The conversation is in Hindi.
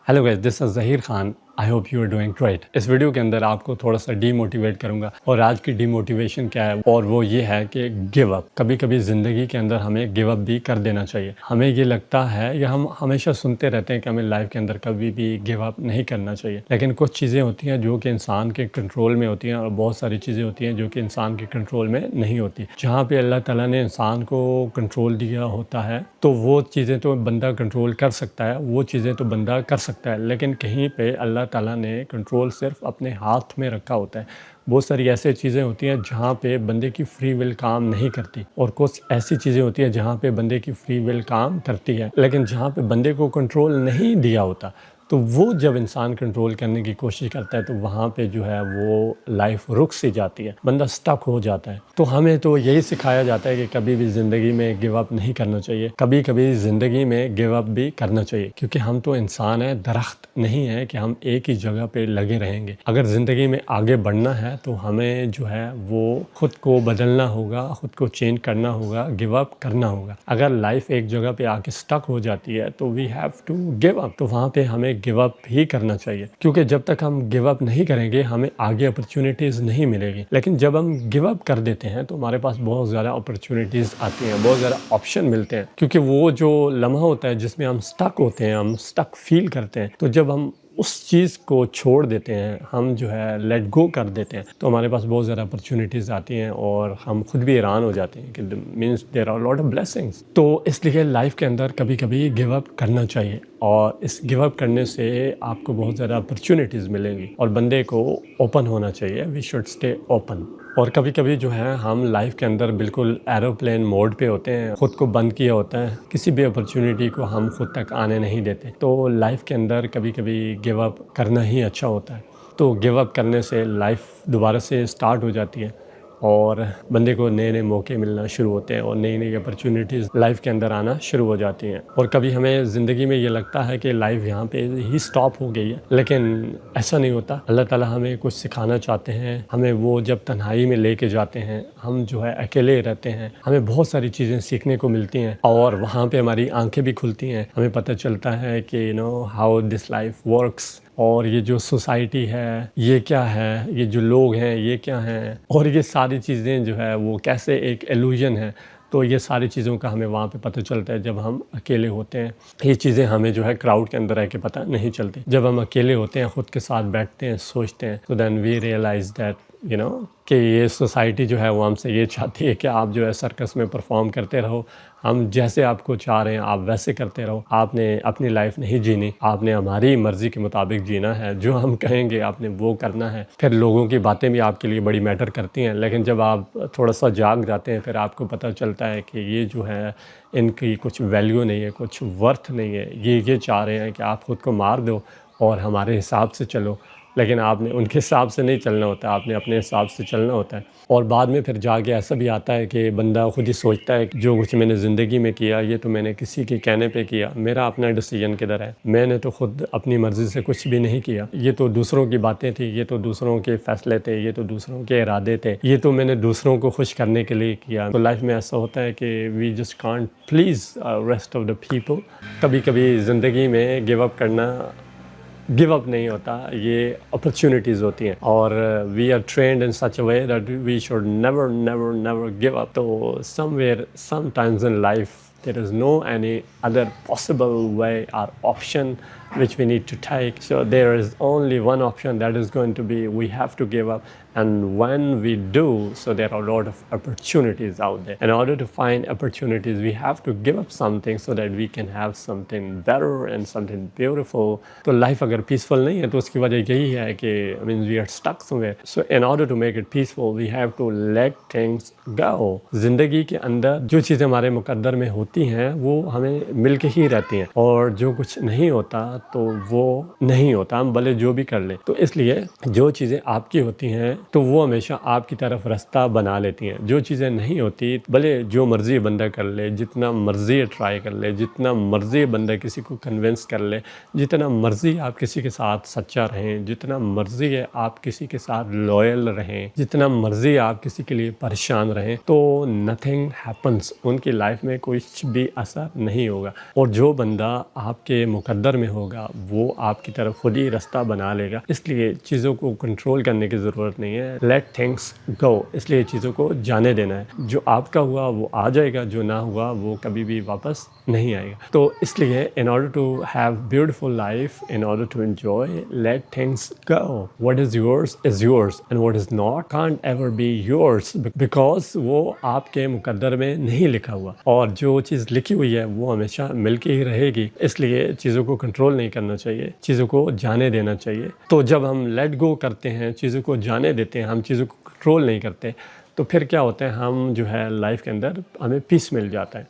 Hello guys, this is Zaheer Khan. I hope you are doing great. इस वीडियो के अंदर आपको थोड़ा सा डीमोटिवेट करूंगा और आज की डीमोटिवेशन क्या है और वो ये है कि गिव अप। कभी कभी ज़िंदगी के अंदर हमें गिव अप भी कर देना चाहिए। हमें ये लगता है या हम हमेशा सुनते रहते हैं कि हमें लाइफ के अंदर कभी भी गिव अप नहीं करना चाहिए, लेकिन कुछ चीज़ें होती हैं जो कि इंसान के कंट्रोल में होती हैं और बहुत सारी चीज़ें होती हैं जो कि इंसान के कंट्रोल में नहीं होती। जहाँ पे अल्लाह ताला ने इंसान को कंट्रोल दिया होता है तो वो चीज़ें तो बंदा कंट्रोल कर सकता है, वो चीज़ें तो बंदा कर सकता है, लेकिन कहीं पे अल्लाह ताला ने कंट्रोल सिर्फ अपने हाथ में रखा होता है। बहुत सारी ऐसी चीज़ें होती हैं जहाँ पे बंदे की फ्री विल काम नहीं करती और कुछ ऐसी चीज़ें होती हैं जहाँ पे बंदे की फ्री विल काम करती है, लेकिन जहाँ पे बंदे को कंट्रोल नहीं दिया होता तो वो जब इंसान कंट्रोल करने की कोशिश करता है तो वहाँ पे जो है वो लाइफ रुक सी जाती है, बंदा स्टक हो जाता है। तो हमें तो यही सिखाया जाता है कि कभी भी ज़िंदगी में गिव अप नहीं करना चाहिए, कभी कभी ज़िंदगी में गिव अप भी करना चाहिए, क्योंकि हम तो इंसान हैं, दरख्त नहीं है कि हम एक ही जगह पे लगे रहेंगे। अगर ज़िंदगी में आगे बढ़ना है तो हमें जो है वो खुद को बदलना होगा, खुद को चेंज करना होगा, गिव अप करना होगा। अगर लाइफ एक जगह पे आके स्टक हो जाती है तो we have to give up, तो वहाँ पे हमें गिव अप ही करना चाहिए, क्योंकि जब तक हम गिव अप नहीं करेंगे हमें आगे अपॉर्चुनिटीज़ नहीं मिलेगी। लेकिन जब हम गिव अप कर देते हैं तो हमारे पास बहुत ज़्यादा अपॉर्चुनिटीज़ आती हैं, बहुत ज़्यादा ऑप्शन मिलते हैं, क्योंकि वो जो लम्हा होता है जिसमें हम स्टक होते हैं, हम स्टक फील करते हैं, तो जब हम उस चीज़ को छोड़ देते हैं, हम जो है लेट गो कर देते हैं, तो हमारे पास बहुत ज़्यादा अपॉर्चुनिटीज़ आती हैं और हम खुद भी हैरान हो जाते हैं कि means there are lot of blessings. तो इसलिए लाइफ के अंदर कभी कभी गिव अप करना चाहिए और इस गिव अप करने से आपको बहुत ज़्यादा अपॉर्चुनिटीज़ मिलेंगी और बंदे को ओपन होना चाहिए। We should stay open. और कभी कभी जो है हम लाइफ के अंदर बिल्कुल एरोप्लेन मोड पे होते हैं, खुद को बंद किया होता है, किसी भी अपॉर्चुनिटी को हम खुद तक आने नहीं देते। तो लाइफ के अंदर कभी कभी गिव अप करना ही अच्छा होता है। तो गिव अप करने से लाइफ दोबारा से स्टार्ट हो जाती है और बंदे को नए नए मौके मिलना शुरू होते हैं और नई नई अपॉर्चुनिटीज़ लाइफ के अंदर आना शुरू हो जाती हैं। और कभी हमें ज़िंदगी में ये लगता है कि लाइफ यहाँ पे ही स्टॉप हो गई है, लेकिन ऐसा नहीं होता। अल्लाह ताला हमें कुछ सिखाना चाहते हैं, हमें वो जब तन्हाई में लेके जाते हैं, हम जो है अकेले रहते हैं, हमें बहुत सारी चीज़ें सीखने को मिलती हैं और वहाँ पे हमारी आंखें भी खुलती हैं। हमें पता चलता है कि हाउ दिस लाइफ वर्क्स, और ये जो सोसाइटी है ये क्या है, ये जो लोग हैं ये क्या हैं, और ये सारी चीज़ें जो है वो कैसे एक इल्यूजन है। तो ये सारी चीज़ों का हमें वहाँ पे पता चलता है जब हम अकेले होते हैं। ये चीज़ें हमें जो है क्राउड के अंदर रह के पता नहीं चलती। जब हम अकेले होते हैं, ख़ुद के साथ बैठते हैं, सोचते हैं, तो देन वी रियलाइज़ दैट कि ये सोसाइटी जो है वो हमसे ये चाहती है कि आप जो है सर्कस में परफॉर्म करते रहो, हम जैसे आपको चाह रहे हैं आप वैसे करते रहो। आपने अपनी लाइफ नहीं जीनी, आपने हमारी मर्ज़ी के मुताबिक जीना है, जो हम कहेंगे आपने वो करना है। फिर लोगों की बातें भी आपके लिए बड़ी मैटर करती हैं, लेकिन जब आप थोड़ा सा जाग जाते हैं फिर आपको पता चलता है कि ये जो है इनकी कुछ वैल्यू नहीं है, कुछ वर्थ नहीं है। ये चाह रहे हैं कि आप ख़ुद को मार दो और हमारे हिसाब से चलो, लेकिन आपने उनके हिसाब से नहीं चलना होता, आपने अपने हिसाब से चलना होता है। और बाद में फिर जाके ऐसा भी आता है कि बंदा खुद ही सोचता है कि जो कुछ मैंने ज़िंदगी में किया ये तो मैंने किसी के कहने पे किया, मेरा अपना डिसीजन किधर है, मैंने तो खुद अपनी मर्ज़ी से कुछ भी नहीं किया। ये तो दूसरों की बातें थी, ये तो दूसरों के फ़ैसले थे, ये तो दूसरों के इरादे थे, ये तो मैंने दूसरों को खुश करने के लिए किया। तो लाइफ में ऐसा होता है कि we just can't please rest of the people. कभी कभी ज़िंदगी में गिव अप नहीं होता, ये अपॉर्चुनिटीज़ होती हैं और we are trained in such a way that we should never never never give up. तो somewhere sometimes in life there is no any other possible way or option which we need to take. So there is only one option, that is going to be we have to give up. And when we do, so there are a lot of opportunities out there. In order to find opportunities, we have to give up something so that we can have something better and something beautiful. तो life अगर peaceful नहीं है तो उसकी वजह यही है कि means we are stuck somewhere. So in order to make it peaceful, we have to let things go. ज़िंदगी के अंदर जो चीज़ें हमारे मुकद्दर में होती हैं वो हमें मिल के ही रहती हैं और जो कुछ नहीं होता तो वो नहीं होता, हम भले जो भी कर लें। तो इसलिए जो चीज़ें आपकी होती हैं तो वो हमेशा आपकी तरफ रास्ता बना लेती हैं। जो चीज़ें नहीं होती भले जो मर्ज़ी बंदा कर ले, जितना मर्ज़ी ट्राई कर ले, जितना मर्ज़ी बंदा किसी को कन्विंस कर ले, जितना मर्ज़ी आप किसी के साथ सच्चा रहें, जितना मर्ज़ी है आप किसी के साथ लॉयल रहें, जितना मर्ज़ी आप किसी के लिए परेशान रहें, तो नथिंग हैपन्स, उनकी लाइफ में कुछ भी असर नहीं होगा। और जो बंदा आपके मुकद्दर में होगा होगा वो आपकी तरफ खुद ही रास्ता बना लेगा। इसलिए चीज़ों को कंट्रोल करने की ज़रूरत नहीं है, लेट थिंग्स गो। इसलिए चीज़ों को जाने देना है। जो आपका हुआ वो आ जाएगा, जो ना हुआ वो कभी भी वापस नहीं आएगा। तो इसलिए in order to have beautiful life, in order to enjoy, let things go. What is yours and what is not can't ever be yours, because वो आपके मुकद्दर में नहीं लिखा हुआ, और जो चीज़ लिखी हुई है वो हमेशा मिलके ही रहेगी। इसलिए चीज़ों को कंट्रोल नहीं करना चाहिए, चीज़ों को जाने देना चाहिए। तो जब हम लेट गो करते हैं, चीज़ों को जाने देते हैं, हम चीज़ों को कंट्रोल नहीं करते, तो फिर क्या होता है, हम जो है लाइफ के अंदर हमें पीस मिल जाता है।